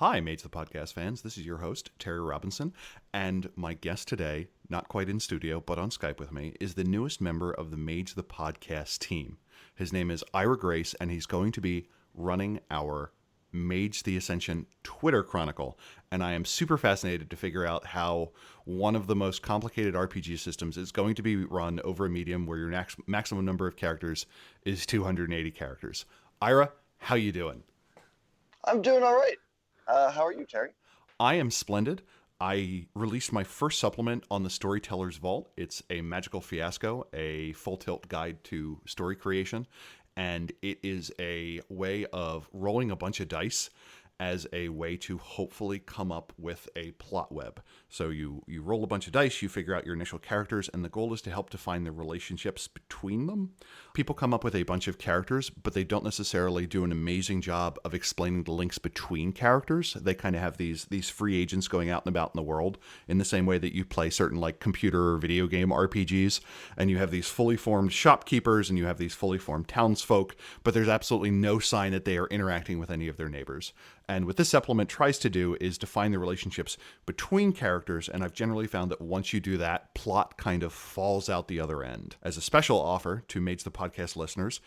Hi, Mage the Podcast fans. This is your host, Terry Robinson, and my guest today, not quite in studio, but on Skype with me, is the newest member of the Mage the Podcast team. His name is Ira Grace, and he's going to be running our Mage the Ascension Twitter Chronicle, and I am super fascinated to figure out how one of the most complicated RPG systems is going to be run over a medium where your maximum number of characters is 280 characters. Ira, how you doing? I'm doing all right. How are you, Terry? I am splendid. I released my first supplement on the Storytellers Vault. It's a Magickal Fiasco, a full-tilt guide to story creation, and it is a way of rolling a bunch of dice as a way to hopefully come up with a plot web. So you roll a bunch of dice, you figure out your initial characters, and the goal is to help define the relationships between them. People come up with a bunch of characters, but they don't necessarily do an amazing job of explaining the links between characters. They kind of have these free agents going out and about in the world in the same way that you play certain like computer or video game RPGs, and you have these fully formed shopkeepers and you have these fully formed townsfolk, but there's absolutely no sign that they are interacting with any of their neighbors. And what this supplement tries to do is define the relationships between characters, and I've generally found that once you do that, plot kind of falls out the other end. As a special offer to Mage the Podcast listeners,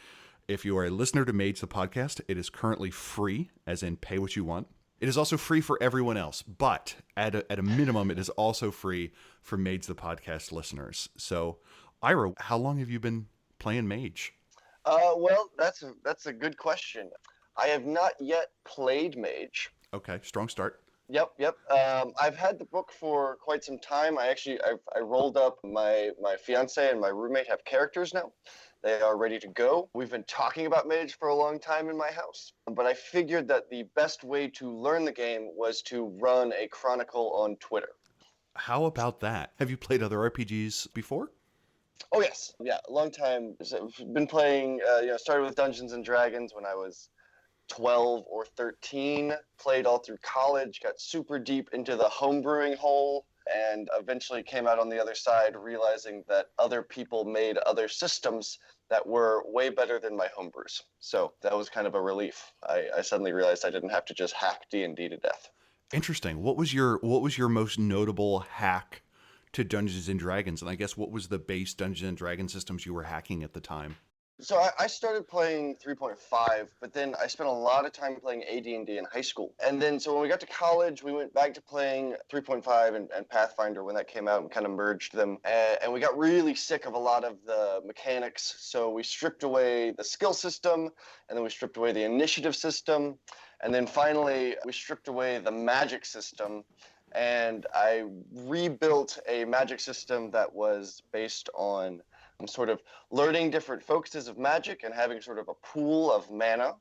if you are a listener to Mage the Podcast, it is currently free, as in pay what you want. It is also free for everyone else, but at a minimum, it is also free for Mage the Podcast listeners. So, Ira, how long have you been playing Mage? Well, that's a good question. I have not yet played Mage. Okay, strong start. Yep. I've had the book for quite some time. I rolled up my fiance and my roommate have characters now. They are ready to go. We've been talking about Mage for a long time in my house, but I figured that the best way to learn the game was to run a chronicle on Twitter. How about that? Have you played other RPGs before? Oh yes, yeah, a long time. I've been playing. Started with Dungeons and Dragons when I was 12 or 13, played all through college, got super deep into the homebrewing hole, and eventually came out on the other side realizing that other people made other systems that were way better than my homebrews. So that was kind of a relief. I suddenly realized I didn't have to just hack D&D to death. Interesting. What was your most notable hack to Dungeons and Dragons? And I guess what was the base Dungeons and Dragons systems you were hacking at the time? So I started playing 3.5, but then I spent a lot of time playing AD&D in high school. And then so when we got to college, we went back to playing 3.5 and Pathfinder when that came out and kind of merged them. And we got really sick of a lot of the mechanics. So we stripped away the skill system, and then we stripped away the initiative system. And then finally, we stripped away the magic system. And I rebuilt a magic system that was based on sort of learning different focuses of magic and having sort of a pool of mana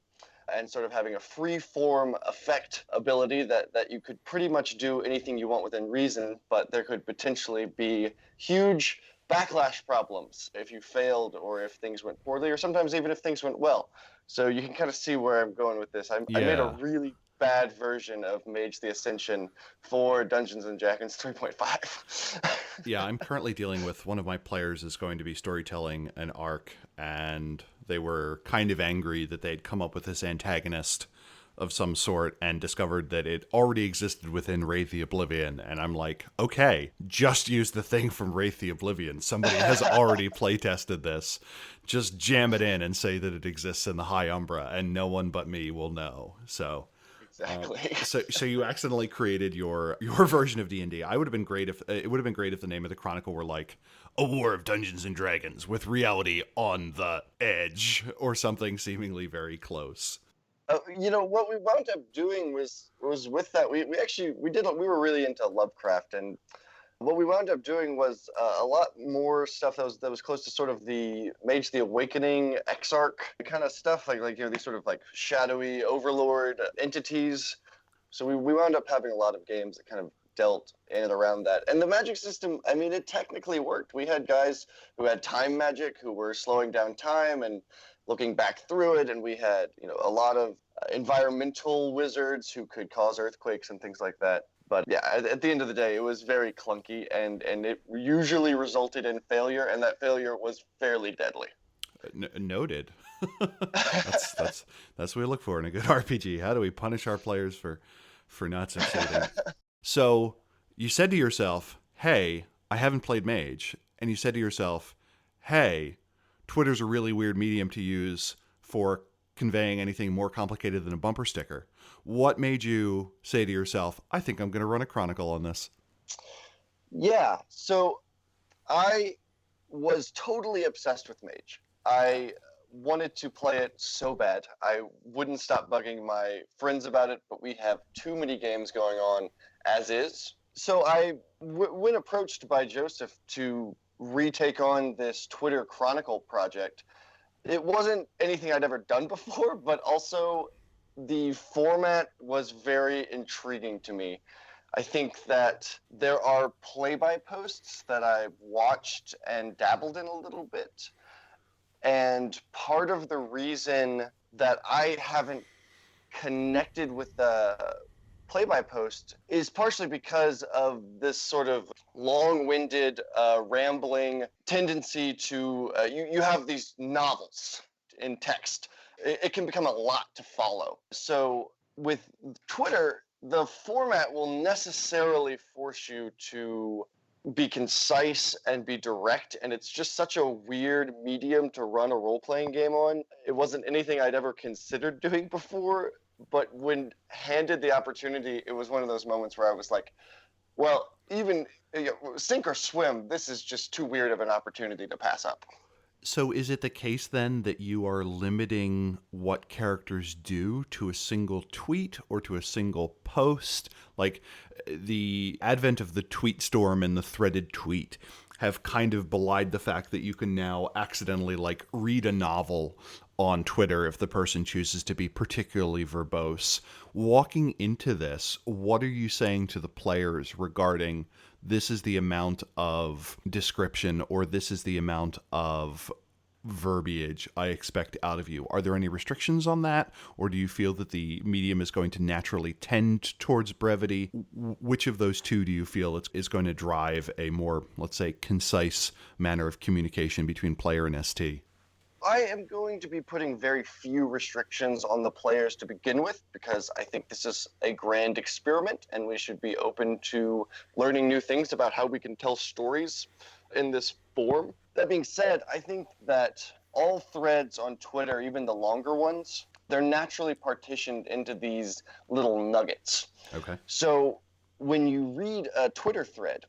and sort of having a free form effect ability that you could pretty much do anything you want within reason, but there could potentially be huge backlash problems if you failed or if things went poorly, or sometimes even if things went well. So you can kind of see where I'm going with this. I made a really bad version of Mage the Ascension for Dungeons and Dragons 3.5. Yeah, I'm currently dealing with one of my players is going to be storytelling an arc, and they were kind of angry that they'd come up with this antagonist of some sort and discovered that it already existed within Wraith the Oblivion. And I'm like, okay, just use the thing from Wraith the Oblivion. Somebody has already playtested this. Just jam it in and say that it exists in the High Umbra, and no one but me will know. So... Exactly. So you accidentally created your version of D&D. It would have been great if the name of the Chronicle were like A War of Dungeons and Dragons with reality on the edge or something seemingly very close. What we wound up doing was with that we were really into Lovecraft, and what we wound up doing was a lot more stuff that was close to sort of the Mage the Awakening, Exarch kind of stuff, like these sort of like shadowy overlord entities. So we wound up having a lot of games that kind of dealt in and around that. And the magic system, I mean, it technically worked. We had guys who had time magic who were slowing down time and looking back through it, and we had a lot of environmental wizards who could cause earthquakes and things like that. But yeah, at the end of the day, it was very clunky, and it usually resulted in failure, and that failure was fairly deadly. Noted. That's what we look for in a good RPG. How do we punish our players for for not succeeding. So you said to yourself, hey, I haven't played Mage. And you said to yourself, hey, Twitter's a really weird medium to use for conveying anything more complicated than a bumper sticker. What made you say to yourself, I think I'm going to run a Chronicle on this? Yeah, so I was totally obsessed with Mage. I wanted to play it so bad. I wouldn't stop bugging my friends about it, but we have too many games going on as is. So when approached by Joseph to retake on this Twitter Chronicle project, it wasn't anything I'd ever done before, but also the format was very intriguing to me. I think that there are play-by posts that I've watched and dabbled in a little bit. And part of the reason that I haven't connected with the play-by post is partially because of this sort of long-winded, rambling tendency to, you have these novels in text. It can become a lot to follow. So with Twitter, the format will necessarily force you to be concise and be direct, and it's just such a weird medium to run a role-playing game on. It wasn't anything I'd ever considered doing before, but when handed the opportunity, it was one of those moments where I was like, well, even sink or swim, this is just too weird of an opportunity to pass up. So is it the case then that you are limiting what characters do to a single tweet or to a single post? Like the advent of the tweet storm and the threaded tweet have kind of belied the fact that you can now accidentally like read a novel on Twitter if the person chooses to be particularly verbose. Walking into this, what are you saying to the players regarding this is the amount of description or this is the amount of verbiage I expect out of you? Are there any restrictions on that? Or do you feel that the medium is going to naturally tend towards brevity? Which of those two do you feel is going to drive a more, let's say, concise manner of communication between player and ST? I am going to be putting very few restrictions on the players to begin with, because I think this is a grand experiment and we should be open to learning new things about how we can tell stories in this form. That being said, I think that all threads on Twitter, even the longer ones, they're naturally partitioned into these little nuggets. Okay. So when you read a Twitter thread,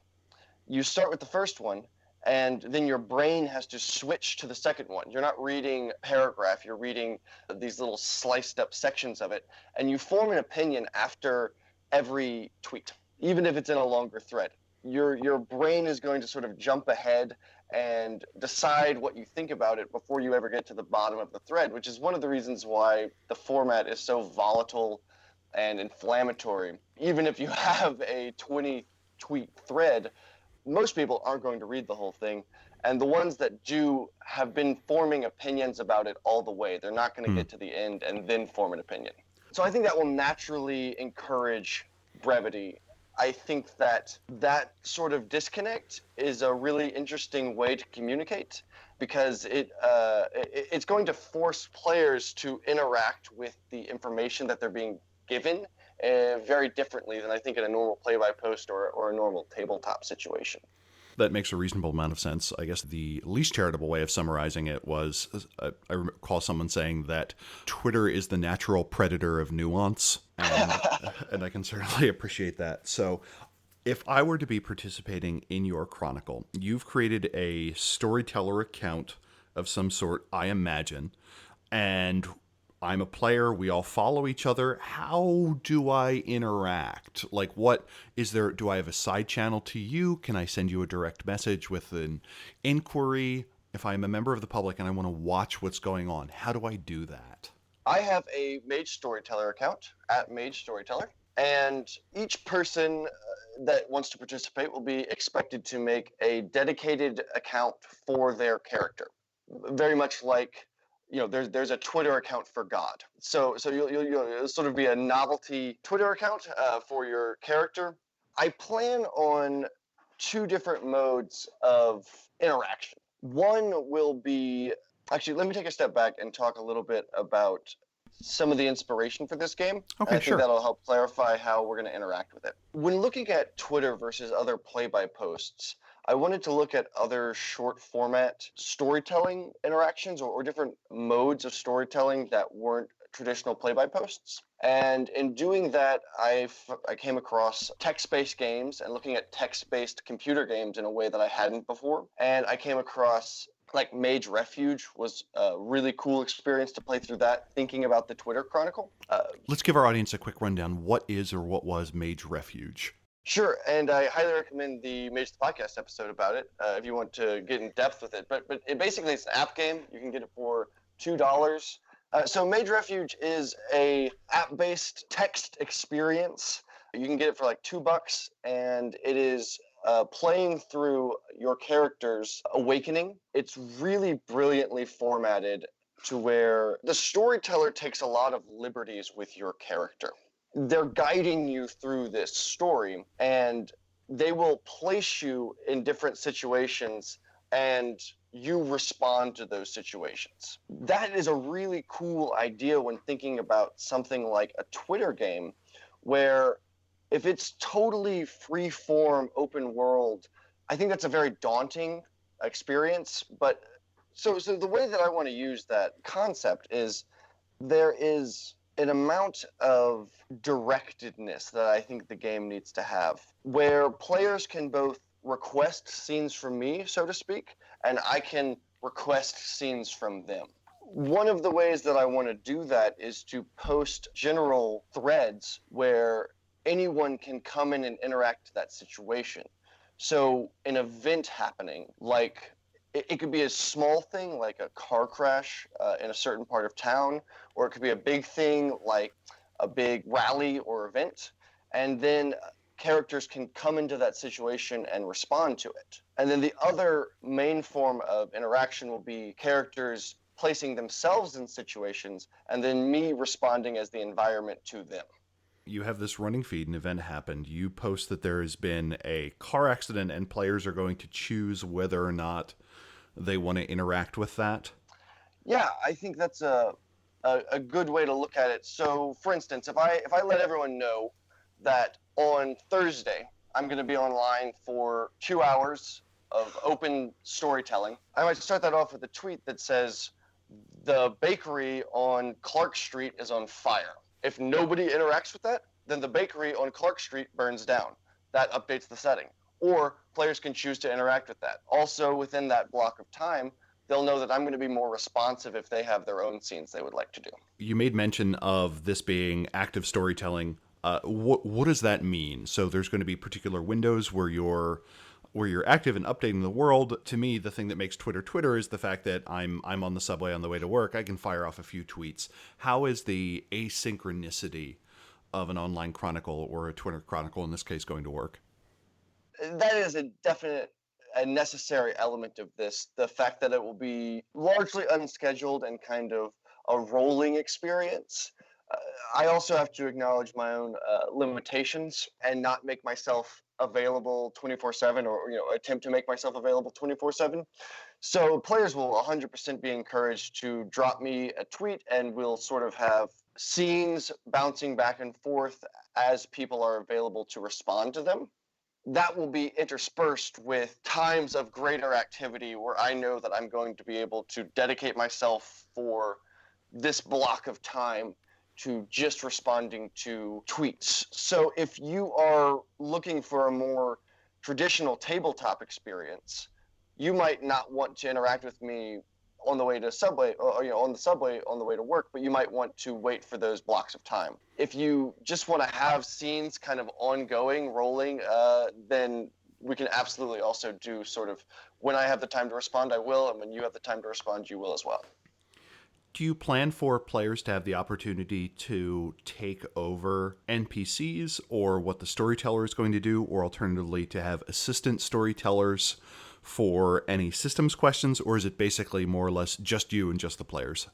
you start with the first one, and then your brain has to switch to the second one. You're not reading a paragraph, you're reading these little sliced up sections of it, and you form an opinion after every tweet, even if it's in a longer thread. Your brain is going to sort of jump ahead and decide what you think about it before you ever get to the bottom of the thread, which is one of the reasons why the format is so volatile and inflammatory. Even if you have a 20-tweet thread, most people aren't going to read the whole thing, and the ones that do have been forming opinions about it all the way. They're not going to get to the end and then form an opinion. So I think that will naturally encourage brevity. I think that sort of disconnect is a really interesting way to communicate, because it's going to force players to interact with the information that they're being given very differently than I think in a normal play-by-post or a normal tabletop situation. That makes a reasonable amount of sense. I guess the least charitable way of summarizing it was, I recall someone saying that Twitter is the natural predator of nuance, and I can certainly appreciate that. So if I were to be participating in your Chronicle, you've created a storyteller account of some sort, I imagine, and I'm a player, we all follow each other. How do I interact? Like, what is there? Do I have a side channel to you? Can I send you a direct message with an inquiry? If I'm a member of the public and I want to watch what's going on, how do I do that? I have a Mage Storyteller account at Mage Storyteller, and each person that wants to participate will be expected to make a dedicated account for their character. Very much like, there's a Twitter account for God. So you'll sort of be a novelty Twitter account for your character. I plan on two different modes of interaction. One will be, actually, let me take a step back and talk a little bit about some of the inspiration for this game. Okay, I sure. think that'll help clarify how we're going to interact with it. When looking at Twitter versus other play-by posts, I wanted to look at other short format storytelling interactions or different modes of storytelling that weren't traditional play-by posts. And in doing that, I came across text-based games and looking at text-based computer games in a way that I hadn't before. And I came across like Mage Refuge was a really cool experience to play through that, thinking about the Twitter Chronicle. Let's give our audience a quick rundown. What is or what was Mage Refuge? Sure, and I highly recommend the Mage the Podcast episode about it if you want to get in depth with it. But it basically it's an app game. You can get it for $2. So Mage Refuge is a app-based text experience. You can get it for like $2, and it is playing through your character's awakening. It's really brilliantly formatted to where the storyteller takes a lot of liberties with your character. They're guiding you through this story, and they will place you in different situations, and you respond to those situations. That is a really cool idea when thinking about something like a Twitter game, where if it's totally free form, open world, I think that's a very daunting experience. But so the way that I want to use that concept is there is an amount of directedness that I think the game needs to have, where players can both request scenes from me, so to speak, and I can request scenes from them. One of the ways that I want to do that is to post general threads where anyone can come in and interact to that situation. So an event happening, like it could be a small thing like a car crash in a certain part of town, or it could be a big thing like a big rally or event. And then characters can come into that situation and respond to it. And then the other main form of interaction will be characters placing themselves in situations and then me responding as the environment to them. You have this running feed, an event happened. You post that there has been a car accident and players are going to choose whether or not they want to interact with that. Yeah, I think that's a good way to look at it. So, for instance, if I let everyone know that on Thursday I'm going to be online for 2 hours of open storytelling, I might start that off with a tweet that says, the bakery on Clark Street is on fire. If nobody interacts with that, then the bakery on Clark Street burns down. That updates the setting. Or players can choose to interact with that. Also, within that block of time, they'll know that I'm going to be more responsive if they have their own scenes they would like to do. You made mention of this being active storytelling. What does that mean? So there's going to be particular windows where you're active and updating the world. To me, the thing that makes Twitter is the fact that I'm on the subway on the way to work. I can fire off a few tweets. How is the asynchronicity of an online chronicle, or a Twitter chronicle in this case, going to work? That is a definite and necessary element of this. The fact that it will be largely unscheduled and kind of a rolling experience. I also have to acknowledge my own limitations and not make myself available 24/7, or attempt to make myself available 24/7. So players will 100% be encouraged to drop me a tweet, and we'll sort of have scenes bouncing back and forth as people are available to respond to them. That will be interspersed with times of greater activity where I know that I'm going to be able to dedicate myself for this block of time to just responding to tweets. So if you are looking for a more traditional tabletop experience, you might not want to interact with me on the way to subway, or on the subway on the way to work, but you might want to wait for those blocks of time. If you just want to have scenes kind of ongoing, rolling, then we can absolutely also do sort of, when I have the time to respond, I will, and when you have the time to respond, you will as well. Do you plan for players to have the opportunity to take over NPCs, or what the storyteller is going to do, or alternatively to have assistant storytellers for any systems questions, or is it basically more or less just you and just the players?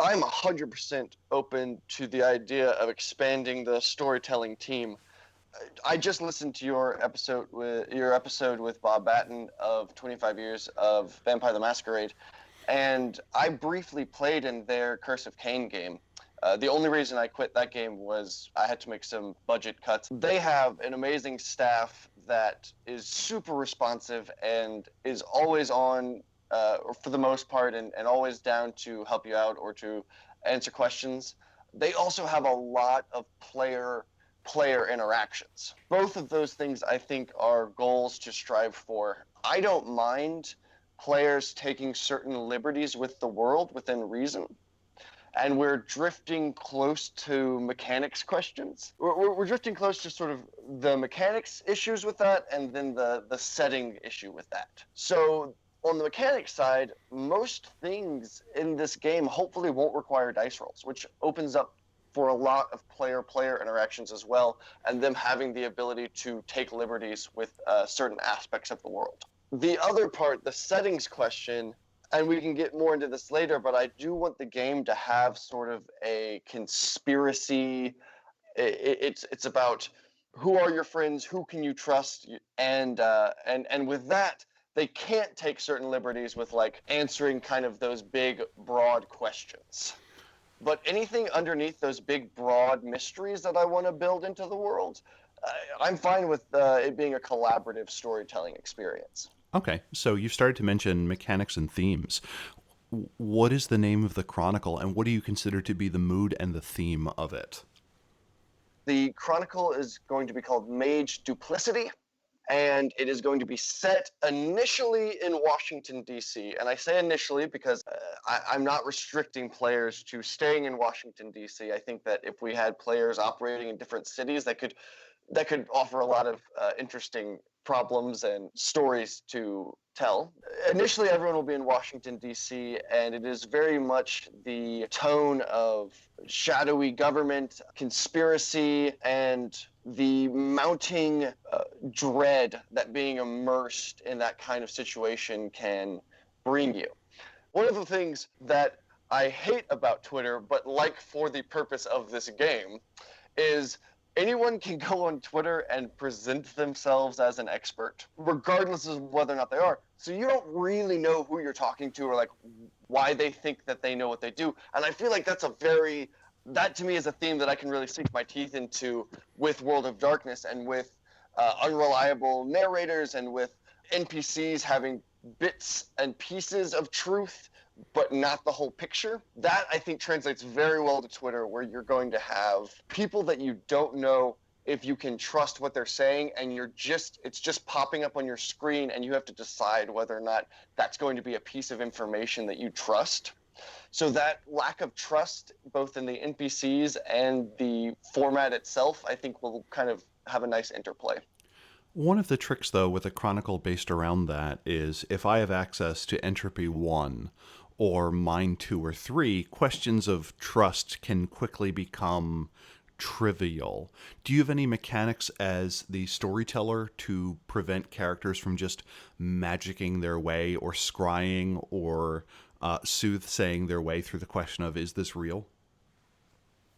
I'm 100% open to the idea of expanding the storytelling team. I just listened to your episode with Bob Batton of 25 years of Vampire the Masquerade, and I briefly played in their Curse of Caine game. The only reason I quit that game was I had to make some budget cuts. They have an amazing staff that is super responsive and is always on, for the most part, and always down to help you out or to answer questions. They also have a lot of player interactions. Both of those things, I think, are goals to strive for. I don't mind players taking certain liberties with the world within reason. And we're drifting close to mechanics questions. We're drifting close to sort of the mechanics issues with that, and then the setting issue with that. So on the mechanics side, most things in this game hopefully won't require dice rolls, which opens up for a lot of player interactions as well, and them having the ability to take liberties with certain aspects of the world. The other part, the settings question, and we can get more into this later, but I do want the game to have sort of a conspiracy. It's about who are your friends, who can you trust, and with that, they can't take certain liberties with like answering kind of those big, broad questions. But anything underneath those big, broad mysteries that I want to build into the world, I'm fine with it being a collaborative storytelling experience. Okay, so you've started to mention mechanics and themes. What is the name of the Chronicle, and what do you consider to be the mood and the theme of it? The Chronicle is going to be called Mage Duplicity, and it is going to be set initially in Washington, D.C. And I say initially because I'm not restricting players to staying in Washington, D.C. I think that if we had players operating in different cities, that could offer a lot of interesting problems and stories to tell. Initially, everyone will be in Washington, D.C., and it is very much the tone of shadowy government, conspiracy, and the mounting dread that being immersed in that kind of situation can bring you. One of the things that I hate about Twitter, but like for the purpose of this game, is anyone can go on Twitter and present themselves as an expert, regardless of whether or not they are. So you don't really know who you're talking to or like why they think that they know what they do. And I feel like that to me is a theme that I can really sink my teeth into with World of Darkness, and with unreliable narrators, and with NPCs having bits and pieces of truth, but not the whole picture. That, I think, translates very well to Twitter, where you're going to have people that you don't know if you can trust what they're saying, and it's just popping up on your screen, and you have to decide whether or not that's going to be a piece of information that you trust. So that lack of trust, both in the NPCs and the format itself, I think will kind of have a nice interplay. One of the tricks, though, with a Chronicle based around that is if I have access to Entropy 1 or Mind 2 or 3, questions of trust can quickly become trivial. Do you have any mechanics as the storyteller to prevent characters from just magicking their way or scrying or soothsaying their way through the question of, is this real?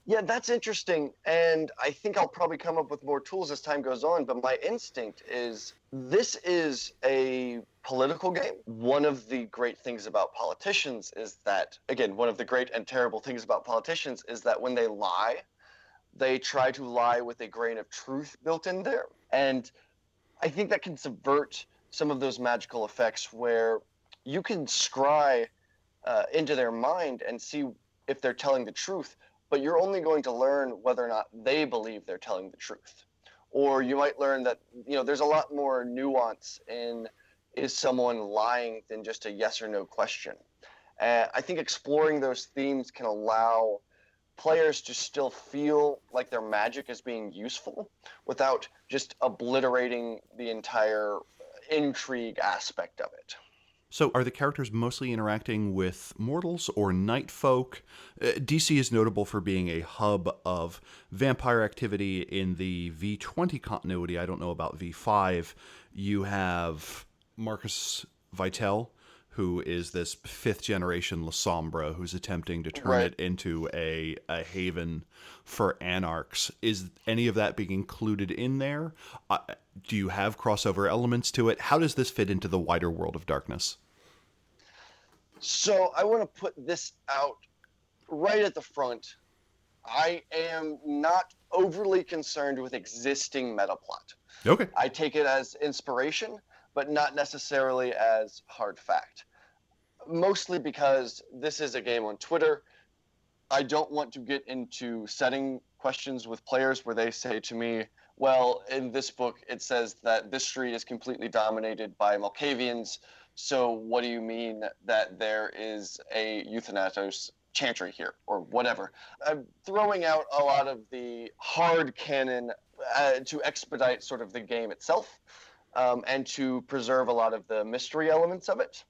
Yeah, that's interesting, and I think I'll probably come up with more tools as time goes on, but my instinct is this is a political game. One of the great things about politicians is that, again, one of the great and terrible things about politicians is that when they lie, they try to lie with a grain of truth built in there, and I think that can subvert some of those magical effects where you can scry into their mind and see if they're telling the truth, but you're only going to learn whether or not they believe they're telling the truth. Or you might learn that, there's a lot more nuance in is someone lying than just a yes or no question. I think exploring those themes can allow players to still feel like their magic is being useful without just obliterating the entire intrigue aspect of it. So are the characters mostly interacting with mortals or night folk? DC is notable for being a hub of vampire activity in the V20 continuity. I don't know about V5. You have Marcus Vitel, who is this fifth generation La Sombra who's attempting to turn it into a haven for Anarchs. Is any of that being included in there? Do you have crossover elements to it? How does this fit into the wider World of Darkness? So I want to put this out right at the front. I am not overly concerned with existing meta plot. Okay. I take it as inspiration, but not necessarily as hard fact. Mostly because this is a game on Twitter. I don't want to get into setting questions with players where they say to me, well, in this book, it says that this street is completely dominated by Malkavians. So what do you mean that there is a Euthanatos chantry here, or whatever? I'm throwing out a lot of the hard canon to expedite sort of the game itself, and to preserve a lot of the mystery elements of it.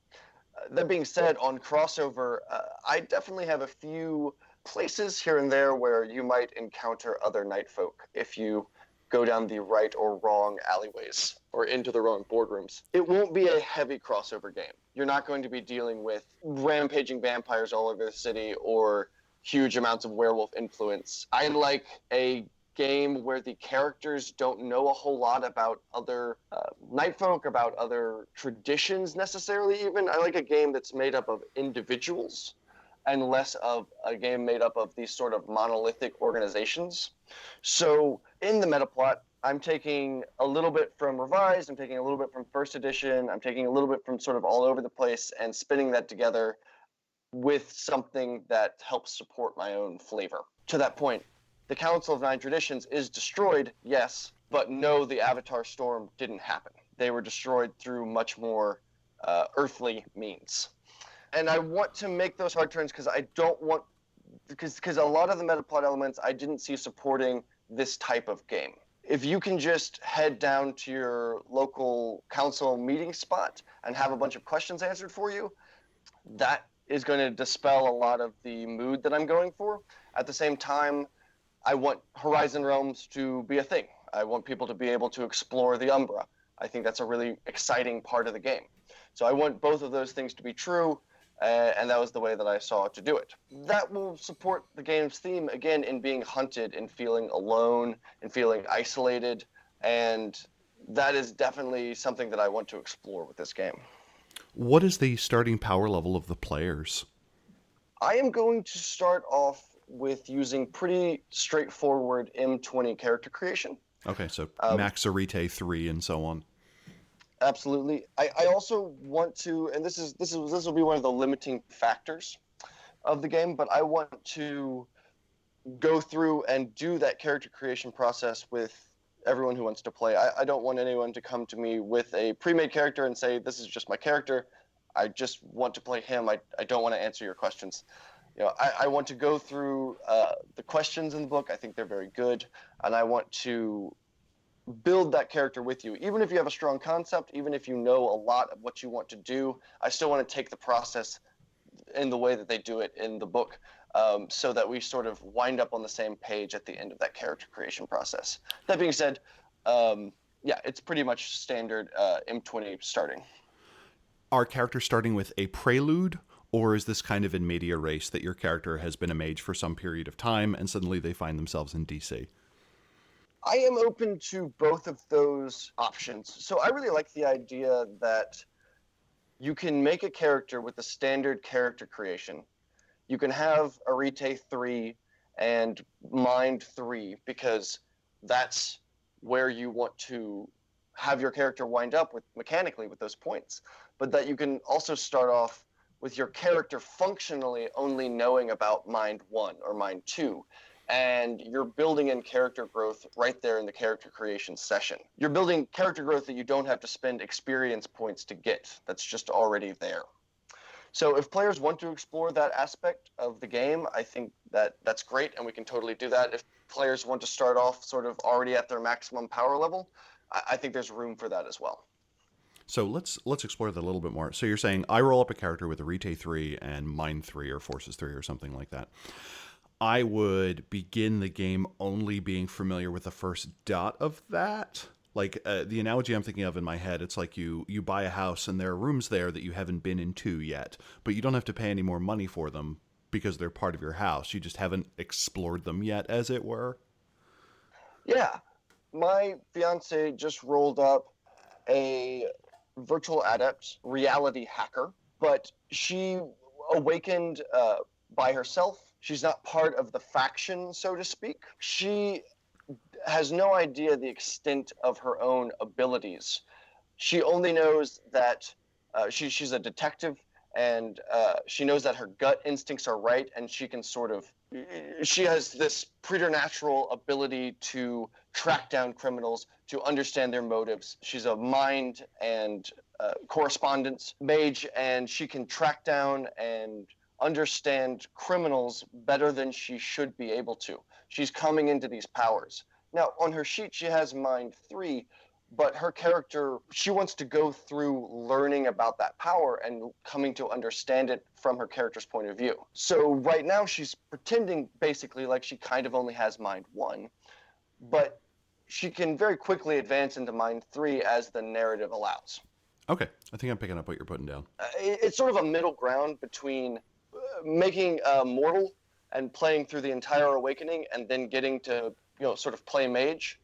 That being said, on crossover, I definitely have a few places here and there where you might encounter other night folk if you go down the right or wrong alleyways or into the wrong boardrooms. It won't be a heavy crossover game. You're not going to be dealing with rampaging vampires all over the city or huge amounts of werewolf influence. I like a game where the characters don't know a whole lot about other night folk, about other traditions necessarily even. I like a game that's made up of individuals and less of a game made up of these sort of monolithic organizations. So in the meta plot, I'm taking a little bit from Revised, I'm taking a little bit from First Edition, I'm taking a little bit from sort of all over the place and spinning that together with something that helps support my own flavor. To that point, the Council of Nine Traditions is destroyed, yes, but no, the Avatar Storm didn't happen. They were destroyed through much more earthly means. And I want to make those hard turns because I don't want, because a lot of the meta plot elements I didn't see supporting this type of game. If you can just head down to your local council meeting spot and have a bunch of questions answered for you, that is going to dispel a lot of the mood that I'm going for. At the same time, I want Horizon Realms to be a thing. I want people to be able to explore the Umbra. I think that's a really exciting part of the game. So I want both of those things to be true, and that was the way that I saw to do it. That will support the game's theme, again, in being hunted and feeling alone and feeling isolated, and that is definitely something that I want to explore with this game. What is the starting power level of the players? I am going to start off with using pretty straightforward M20 character creation. Okay, so Max Arete 3 and so on. Absolutely. I also want to, and this will be one of the limiting factors of the game, but I want to go through and do that character creation process with everyone who wants to play. I don't want anyone to come to me with a pre-made character and say, this is just my character. I just want to play him. I don't want to answer your questions. You know, I want to go through the questions in the book. I think they're very good, and I want to build that character with you. Even if you have a strong concept, even if you know a lot of what you want to do, I still want to take the process in the way that they do it in the book, so that we sort of wind up on the same page at the end of that character creation process. That being said, yeah, it's pretty much standard M20 starting. Are characters starting with a prelude, or is this kind of in media res that your character has been a mage for some period of time and suddenly they find themselves in DC? I am open to both of those options. So I really like the idea that you can make a character with the standard character creation. You can have Arete 3 and Mind 3 because that's where you want to have your character wind up with mechanically with those points. But that you can also start off with your character functionally only knowing about Mind 1 or Mind 2. And you're building in character growth right there in the character creation session. You're building character growth that you don't have to spend experience points to get. That's just already there. So if players want to explore that aspect of the game, I think that that's great, and we can totally do that. If players want to start off sort of already at their maximum power level, I think there's room for that as well. So let's explore that a little bit more. So you're saying I roll up a character with Arete 3 and Mind 3 or Forces 3 or something like that. I would begin the game only being familiar with the first dot of that. Like the analogy I'm thinking of in my head, it's like you buy a house and there are rooms there that you haven't been into yet, but you don't have to pay any more money for them because they're part of your house. You just haven't explored them yet, as it were. Yeah. My fiance just rolled up a virtual adept reality hacker, but she awakened by herself. She's not part of the faction, so to speak. She has no idea the extent of her own abilities. She only knows that she's a detective, and she knows that her gut instincts are right, and she can she has this preternatural ability to track down criminals, to understand their motives. She's a mind and correspondence mage, and she can track down and understand criminals better than she should be able to. She's coming into these powers. Now, on her sheet, she has Mind 3, but her character, she wants to go through learning about that power and coming to understand it from her character's point of view. So right now, she's pretending basically like she kind of only has Mind 1, but she can very quickly advance into Mind 3 as the narrative allows. Okay, I think I'm picking up what you're putting down. It's sort of a middle ground between making mortal and playing through the entire awakening and then getting to, sort of play mage.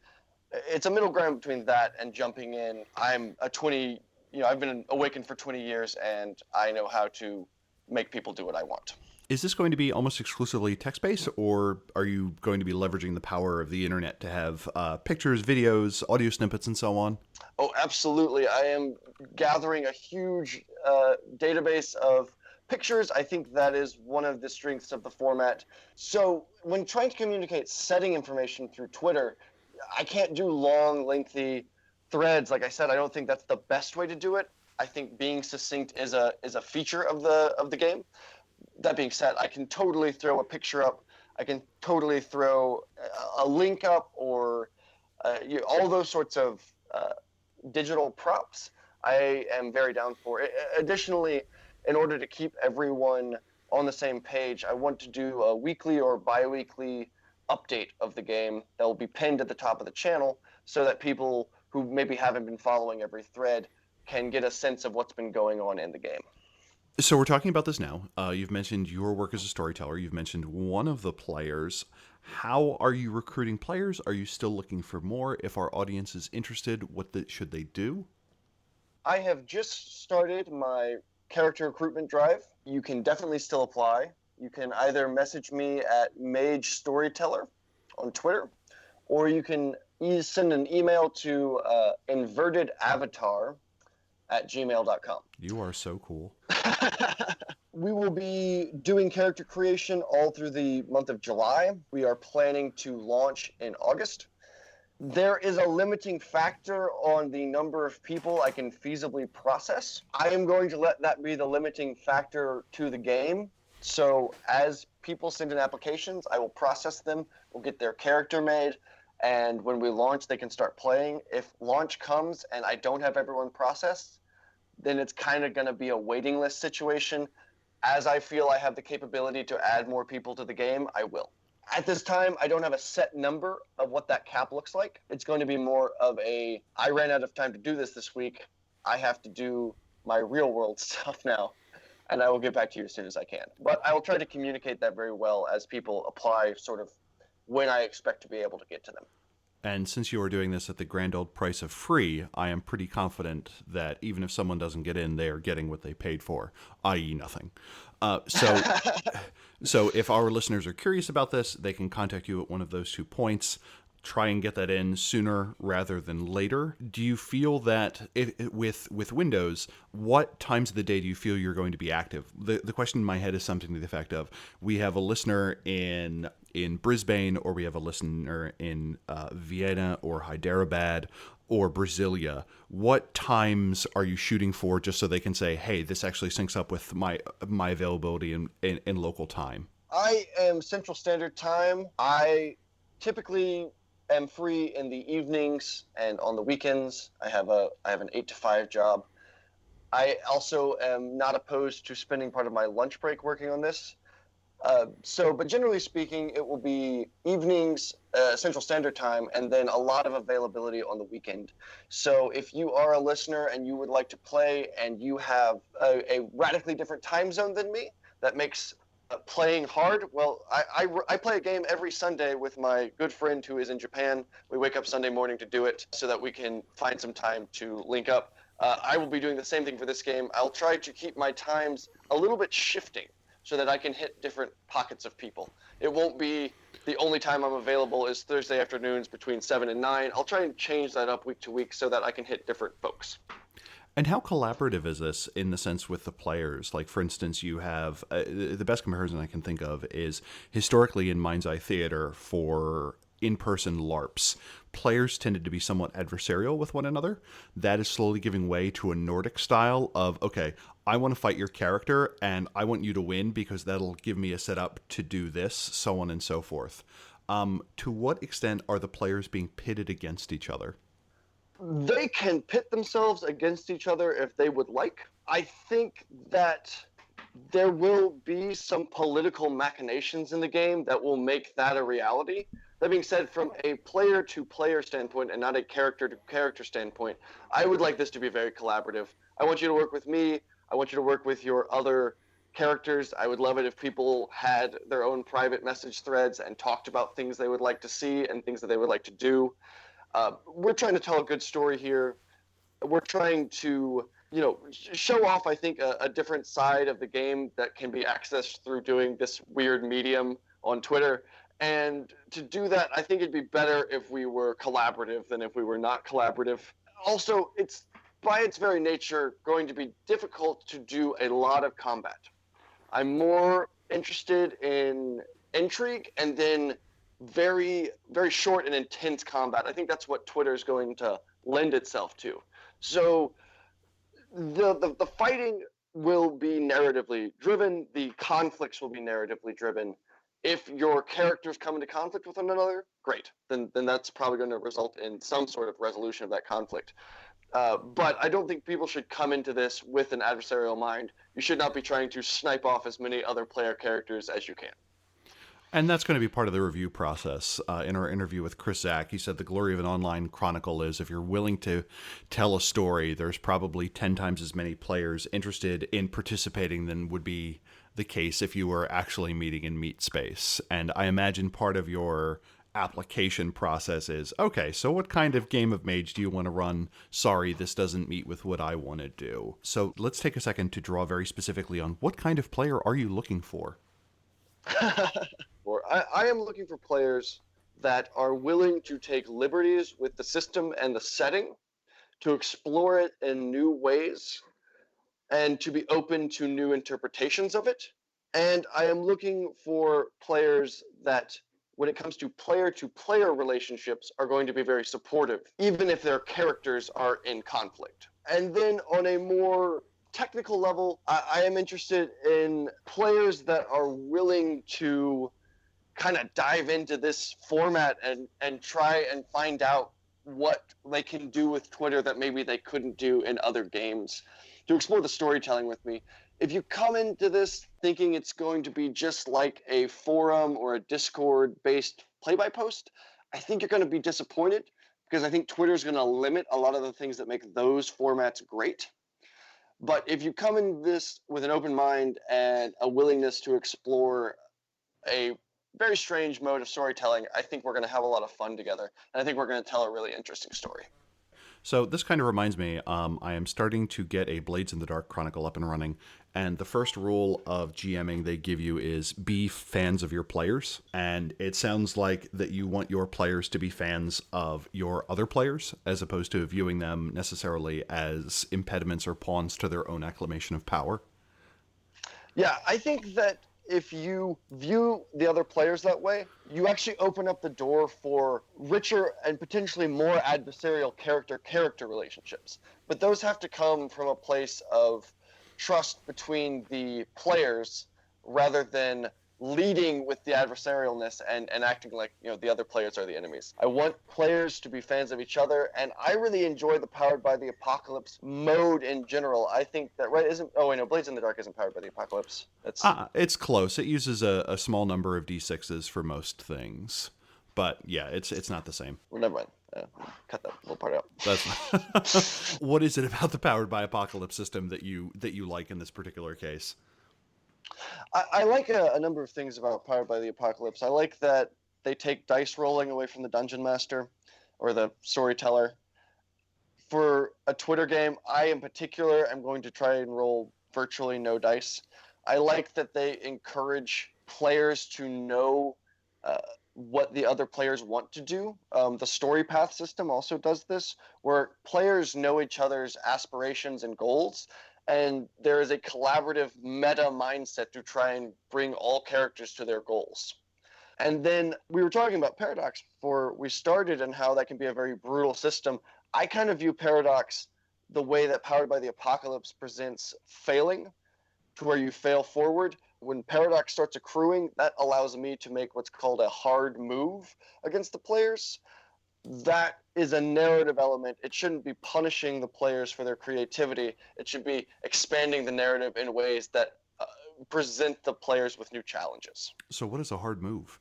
It's a middle ground between that and jumping in. I'm a 20, I've been awakened for 20 years and I know how to make people do what I want. Is this going to be almost exclusively text-based, or are you going to be leveraging the power of the internet to have pictures, videos, audio snippets, and so on? Oh, absolutely. I am gathering a huge database of pictures. I think that is one of the strengths of the format. So when trying to communicate setting information through Twitter, I can't do long, lengthy threads. Like I said, I don't think that's the best way to do it. I think being succinct is a feature of the game. That being said, I can totally throw a picture up. I can totally throw a link up, or all those sorts of digital props. I am very down for it. Additionally, in order to keep everyone on the same page, I want to do a weekly or bi-weekly update of the game that will be pinned at the top of the channel so that people who maybe haven't been following every thread can get a sense of what's been going on in the game. So we're talking about this now. You've mentioned your work as a storyteller. You've mentioned one of the players. How are you recruiting players? Are you still looking for more? If our audience is interested, should they do? I have just started my character recruitment drive. You can definitely still apply. You can either message me at Mage Storyteller on Twitter, or you can send an email to invertedavatar@gmail.com. You are so cool. We will be doing character creation all through the month of July. We are planning to launch in August. There is a limiting factor on the number of people I can feasibly process. I am going to let that be the limiting factor to the game. So as people send in applications, I will process them. We'll get their character made. And when we launch, they can start playing. If launch comes and I don't have everyone processed, then it's kind of going to be a waiting list situation. As I feel I have the capability to add more people to the game, I will. At this time, I don't have a set number of what that cap looks like. It's going to be more of I ran out of time to do this week. I have to do my real world stuff now, and I will get back to you as soon as I can. But I will try to communicate that very well as people apply, sort of when I expect to be able to get to them. And since you are doing this at the grand old price of free, I am pretty confident that even if someone doesn't get in, they are getting what they paid for, i.e. nothing. So if our listeners are curious about this, they can contact you at one of those 2 points. Try and get that in sooner rather than later. Do you feel that with Windows, what times of the day do you feel you're going to be active? The question in my head is something to the effect of, we have a listener in Brisbane, or we have a listener in Vienna or Hyderabad or Brasilia. What times are you shooting for, just so they can say, hey, this actually syncs up with my availability in local time? I am Central Standard Time. I typically am free in the evenings and on the weekends. I have an 8 to 5 job. I also am not opposed to spending part of my lunch break working on this. But generally speaking, it will be evenings, Central Standard Time, and then a lot of availability on the weekend. So if you are a listener and you would like to play and you have a radically different time zone than me, that makes playing hard. Well, I play a game every Sunday with my good friend who is in Japan. We wake up Sunday morning to do it so that we can find some time to link up. I will be doing the same thing for this game. I'll try to keep my times a little bit shifting, so that I can hit different pockets of people. It won't be the only time I'm available is Thursday afternoons between 7 and 9. I'll try and change that up week to week so that I can hit different folks. And how collaborative is this in the sense with the players? Like, for instance, you have the best comparison I can think of is historically in Mind's Eye Theater for in-person LARPs. Players tended to be somewhat adversarial with one another. That is slowly giving way to a Nordic style of, okay, I want to fight your character and I want you to win because that'll give me a setup to do this, so on and so forth. To what extent are the players being pitted against each other? They can pit themselves against each other if they would like. I think that there will be some political machinations in the game that will make that a reality. That being said, from a player-to-player standpoint and not a character-to-character standpoint, I would like this to be very collaborative. I want you to work with me. I want you to work with your other characters. I would love it if people had their own private message threads and talked about things they would like to see and things that they would like to do. We're trying to tell a good story here. We're trying to, show off, I think, a different side of the game that can be accessed through doing this weird medium on Twitter. And to do that, I think it'd be better if we were collaborative than if we were not collaborative. Also, it's by its very nature going to be difficult to do a lot of combat. I'm more interested in intrigue and then very, very short and intense combat. I think that's what Twitter is going to lend itself to. So the fighting will be narratively driven. The conflicts will be narratively driven. If your characters come into conflict with one another, great. Then that's probably going to result in some sort of resolution of that conflict. But I don't think people should come into this with an adversarial mind. You should not be trying to snipe off as many other player characters as you can. And that's going to be part of the review process. In our interview with Chris Zac, he said the glory of an online Chronicle is if you're willing to tell a story, there's probably 10 times as many players interested in participating than would be the case if you were actually meeting in meet space. And I imagine part of your application process is, okay, so what kind of game of Mage do you want to run? Sorry, this doesn't meet with what I want to do. So let's take a second to draw very specifically on what kind of player are you looking for? I am looking for players that are willing to take liberties with the system and the setting, to explore it in new ways, and to be open to new interpretations of it. And I am looking for players that, when it comes to player relationships, are going to be very supportive, even if their characters are in conflict. And then on a more technical level, I am interested in players that are willing to kind of dive into this format and try and find out what they can do with Twitter that maybe they couldn't do in other games, to explore the storytelling with me. If you come into this thinking it's going to be just like a forum or a Discord-based play-by-post, I think you're going to be disappointed, because I think Twitter is going to limit a lot of the things that make those formats great. But if you come in this with an open mind and a willingness to explore a very strange mode of storytelling, I think we're going to have a lot of fun together. And I think we're going to tell a really interesting story. So this kind of reminds me, I am starting to get a Blades in the Dark Chronicle up and running, and the first rule of GMing they give you is be fans of your players, and it sounds like that you want your players to be fans of your other players, as opposed to viewing them necessarily as impediments or pawns to their own acclamation of power. Yeah, I think that if you view the other players that way, you actually open up the door for richer and potentially more adversarial character relationships. But those have to come from a place of trust between the players, rather than leading with the adversarialness and acting like, the other players are the enemies. I want players to be fans of each other, and I really enjoy the Powered by the Apocalypse mode in general. I think that, right, Blades in the Dark isn't powered by the Apocalypse. It's close. It uses a small number of D6s for most things. But yeah, it's not the same. Well, never mind. Cut that little part out. That's what is it about the Powered by Apocalypse system that you like in this particular case? I like a number of things about Powered by the Apocalypse. I like that they take dice rolling away from the Dungeon Master or the Storyteller. For a Twitter game, I in particular am going to try and roll virtually no dice. I like that they encourage players to know what the other players want to do. The story path system also does this, where players know each other's aspirations and goals, and there is a collaborative meta mindset to try and bring all characters to their goals. And then we were talking about Paradox before we started and how that can be a very brutal system. I kind of view Paradox the way that Powered by the Apocalypse presents failing, to where you fail forward. When Paradox starts accruing, that allows me to make what's called a hard move against the players. That is a narrative element. It shouldn't be punishing the players for their creativity. It should be expanding the narrative in ways that present the players with new challenges. So what is a hard move?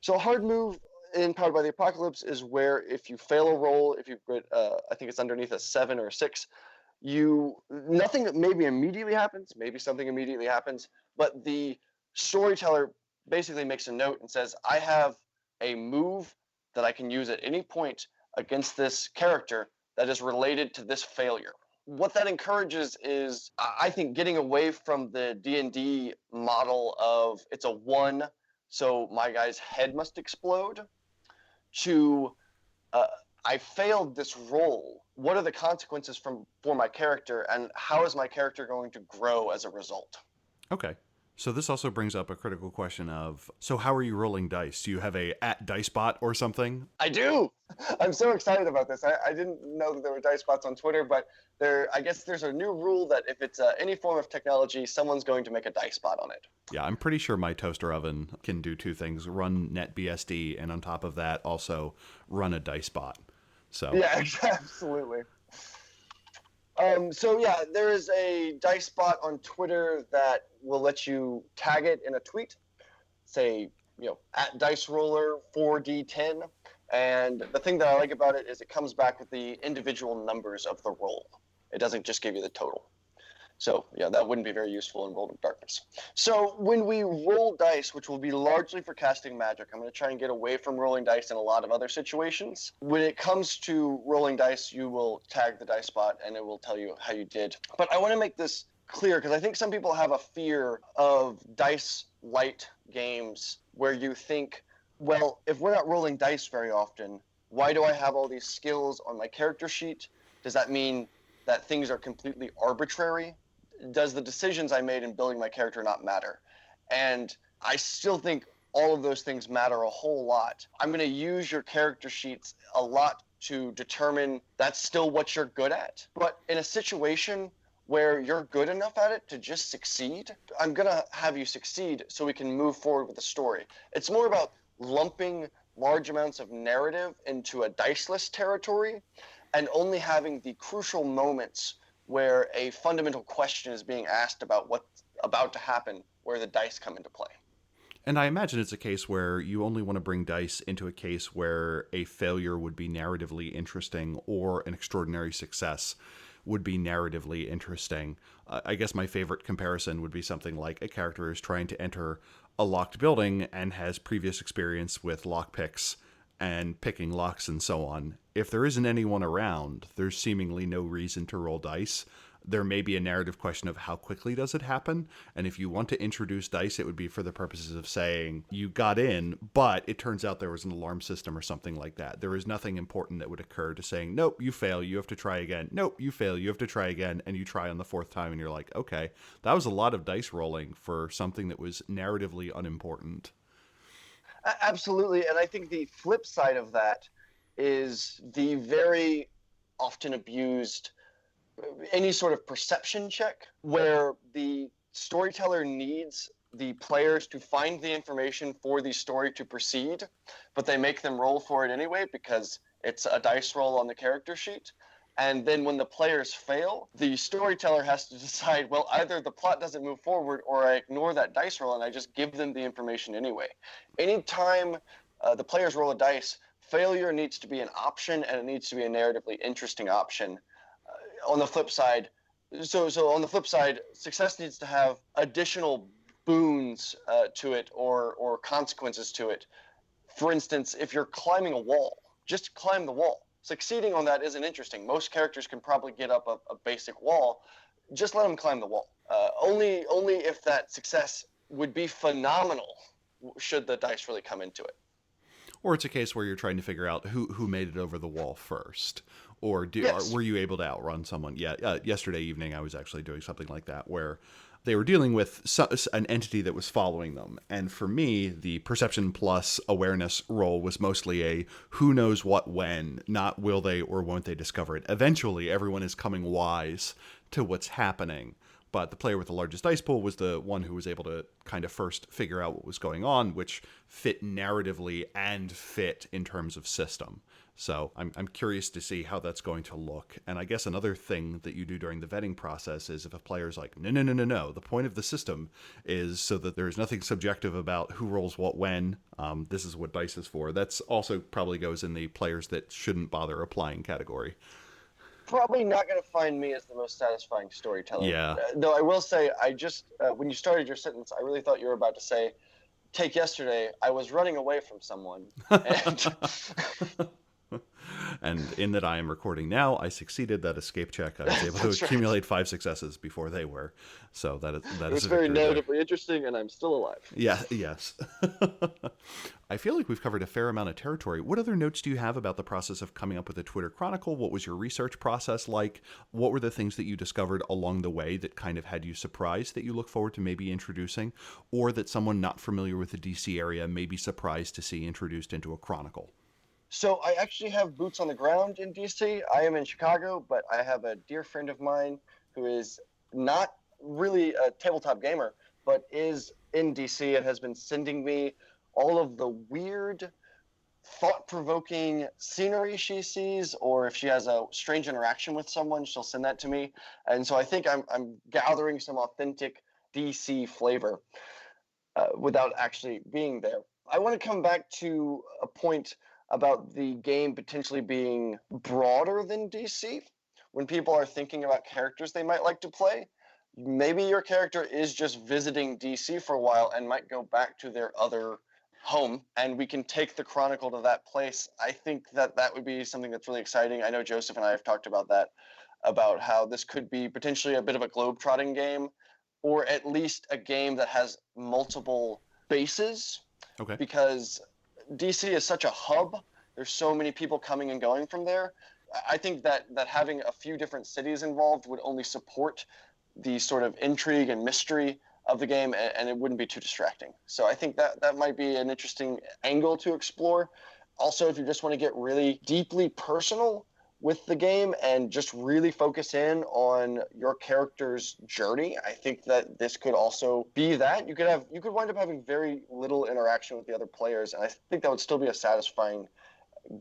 So a hard move in Powered by the Apocalypse is where if you fail a roll, if you get, I think it's underneath a 7 or a 6, nothing maybe immediately happens, maybe something immediately happens, but the storyteller basically makes a note and says, I have a move that I can use at any point against this character that is related to this failure. What that encourages is, I think, getting away from the D&D model of it's a 1, so my guy's head must explode, to I failed this roll. What are the consequences for my character, and how is my character going to grow as a result? Okay. So this also brings up a critical question of, so how are you rolling dice? Do you have a @DiceBot or something? I do! I'm so excited about this. I didn't know that there were dice bots on Twitter, but I guess there's a new rule that if it's any form of technology, someone's going to make a dice bot on it. Yeah, I'm pretty sure my toaster oven can do two things: run NetBSD, and on top of that, also run a dice bot. So yeah, absolutely. So yeah, there is a dice bot on Twitter that will let you tag it in a tweet, say, @DiceRoller4D10. And the thing that I like about it is it comes back with the individual numbers of the roll. It doesn't just give you the total. So yeah, that wouldn't be very useful in World of Darkness. So when we roll dice, which will be largely for casting magic, I'm going to try and get away from rolling dice in a lot of other situations. When it comes to rolling dice, you will tag the dice bot and it will tell you how you did. But I want to make this clear because I think some people have a fear of dice light games where you think, well, if we're not rolling dice very often, why do I have all these skills on my character sheet? Does that mean that things are completely arbitrary? Does the decisions I made in building my character not matter? And I still think all of those things matter a whole lot. I'm going to use your character sheets a lot to determine that's still what you're good at. But in a situation where you're good enough at it to just succeed, I'm going to have you succeed so we can move forward with the story. It's more about lumping large amounts of narrative into a diceless territory and only having the crucial moments where a fundamental question is being asked about what's about to happen, where the dice come into play. And I imagine it's a case where you only want to bring dice into a case where a failure would be narratively interesting or an extraordinary success would be narratively interesting. I guess my favorite comparison would be something like a character is trying to enter a locked building and has previous experience with lockpicks and picking locks and so on. If there isn't anyone around, there's seemingly no reason to roll dice. There may be a narrative question of how quickly does it happen, and if you want to introduce dice, it would be for the purposes of saying you got in, but it turns out there was an alarm system or something like that. There is nothing important that would occur to saying, nope, you fail, you have to try again. Nope, you fail, you have to try again, and you try on the fourth time, and you're like, okay, that was a lot of dice rolling for something that was narratively unimportant. Absolutely, and I think the flip side of that is the very often abused any sort of perception check where the storyteller needs the players to find the information for the story to proceed, but they make them roll for it anyway because it's a dice roll on the character sheet. And then when the players fail, the storyteller has to decide, well, either the plot doesn't move forward or I ignore that dice roll and I just give them the information anyway. Anytime the players roll a dice, failure needs to be an option and it needs to be a narratively interesting option. On the flip side, success needs to have additional boons to it or consequences to it. For instance, if you're climbing a wall, just climb the wall. Succeeding on that isn't interesting. Most characters can probably get up a basic wall. just let them climb the wall. Only if that success would be phenomenal should the dice really come into it. Or it's a case where you're trying to figure out who made it over the wall first. Or Yes. were you able to outrun someone? Yeah, yesterday evening I was actually doing something like that where they were dealing with an entity that was following them. And for me, the perception plus awareness roll was mostly a who knows what when, not will they or won't they discover it. Eventually, everyone is coming wise to what's happening. But the player with the largest dice pool was the one who was able to kind of first figure out what was going on, which fit narratively and fit in terms of system. So I'm curious to see how that's going to look. And I guess another thing that you do during the vetting process is if a player's like, no, the point of the system is so that there's nothing subjective about who rolls what when, this is what dice is for. That's also probably goes in the players that shouldn't bother applying category. Probably not going to find me as the most satisfying storyteller. Yeah. Though I will say, I just, when you started your sentence, I really thought you were about to say, take yesterday, I was running away from someone. And And in that I am recording now, I succeeded that escape check. I was able to accumulate 5 successes before they were. So that is it's very narratively interesting, and I'm still alive. Yeah, yes. I feel like we've covered a fair amount of territory. What other notes do you have about the process of coming up with a Twitter Chronicle? What was your research process like? What were the things that you discovered along the way that kind of had you surprised that you look forward to maybe introducing, or that someone not familiar with the DC area may be surprised to see introduced into a Chronicle? So I actually have boots on the ground in DC. I am in Chicago, but I have a dear friend of mine who is not really a tabletop gamer, but is in DC and has been sending me all of the weird, thought-provoking scenery she sees, or if she has a strange interaction with someone, she'll send that to me. And so I think I'm gathering some authentic DC flavor without actually being there. I want to come back to a point about the game potentially being broader than DC. When people are thinking about characters they might like to play, maybe your character is just visiting DC for a while and might go back to their other home, and we can take the Chronicle to that place. I think that would be something that's really exciting. I know Joseph and I have talked about that, about how this could be potentially a bit of a globe-trotting game, or at least a game that has multiple bases. Okay. Because DC is such a hub. There's so many people coming and going from there. I think that having a few different cities involved would only support the sort of intrigue and mystery of the game, and it wouldn't be too distracting. So I think that might be an interesting angle to explore. Also, if you just want to get really deeply personal with the game and just really focus in on your character's journey, I think that this could also be that. You could wind up having very little interaction with the other players, and I think that would still be a satisfying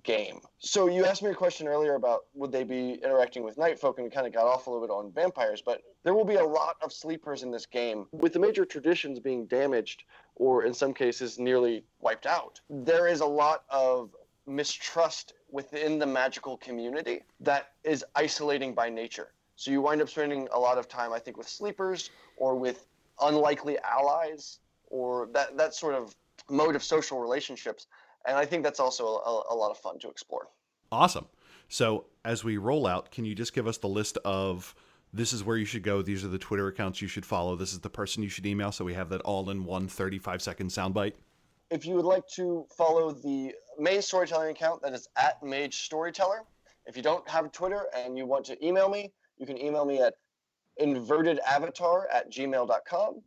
game. So you asked me a question earlier about would they be interacting with night folk, and we kind of got off a little bit on vampires, but there will be a lot of sleepers in this game. With the major traditions being damaged, or in some cases nearly wiped out, there is a lot of mistrust within the magical community that is isolating by nature. So you wind up spending a lot of time, I think, with sleepers or with unlikely allies, or that sort of mode of social relationships. And I think that's also a lot of fun to explore. Awesome. So as we roll out, can you just give us the list of this is where you should go, these are the Twitter accounts you should follow, this is the person you should email, so we have that all in one 35-second soundbite? If you would like to follow the main storytelling account, that is at Mage Storyteller. If you don't have Twitter and you want to email me, you can email me at invertedavatar@gmail.com.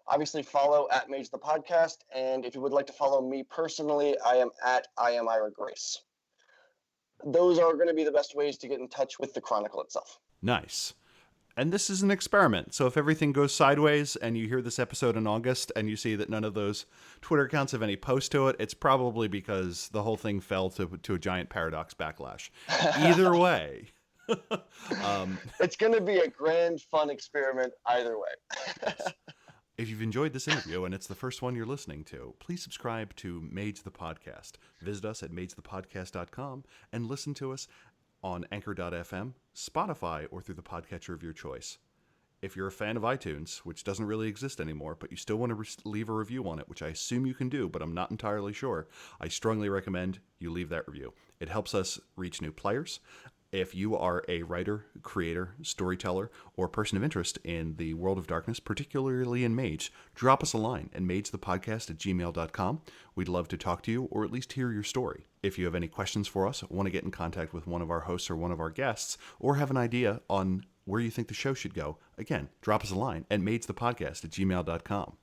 Obviously, follow at Mage the Podcast. And if you would like to follow me personally, I am at I am Ira Grace. Those are going to be the best ways to get in touch with the Chronicle itself. Nice. And this is an experiment. So if everything goes sideways and you hear this episode in August and you see that none of those Twitter accounts have any post to it, it's probably because the whole thing fell to a giant paradox backlash. Either way. It's going to be a grand, fun experiment either way. If you've enjoyed this interview and it's the first one you're listening to, please subscribe to Mage the Podcast. Visit us at magethepodcast.com and listen to us on Anchor.fm, Spotify, or through the podcatcher of your choice. If you're a fan of iTunes, which doesn't really exist anymore, but you still want to leave a review on it, which I assume you can do, but I'm not entirely sure, I strongly recommend you leave that review. It helps us reach new players. If you are a writer, creator, storyteller, or person of interest in the world of darkness, particularly in Mage, drop us a line at magethepodcast@gmail.com. We'd love to talk to you or at least hear your story. If you have any questions for us, want to get in contact with one of our hosts or one of our guests, or have an idea on where you think the show should go, again, drop us a line at magethepodcast@gmail.com.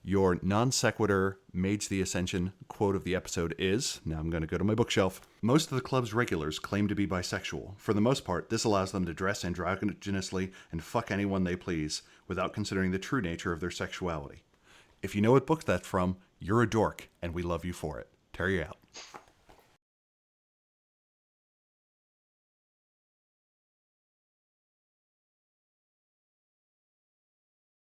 Your non sequitur Mage the Ascension quote of the episode is, now I'm going to go to my bookshelf, most of the club's regulars claim to be bisexual. For the most part, this allows them to dress androgynously and fuck anyone they please, without considering the true nature of their sexuality. If you know what book that's from, you're a dork, and we love you for it. Terry out.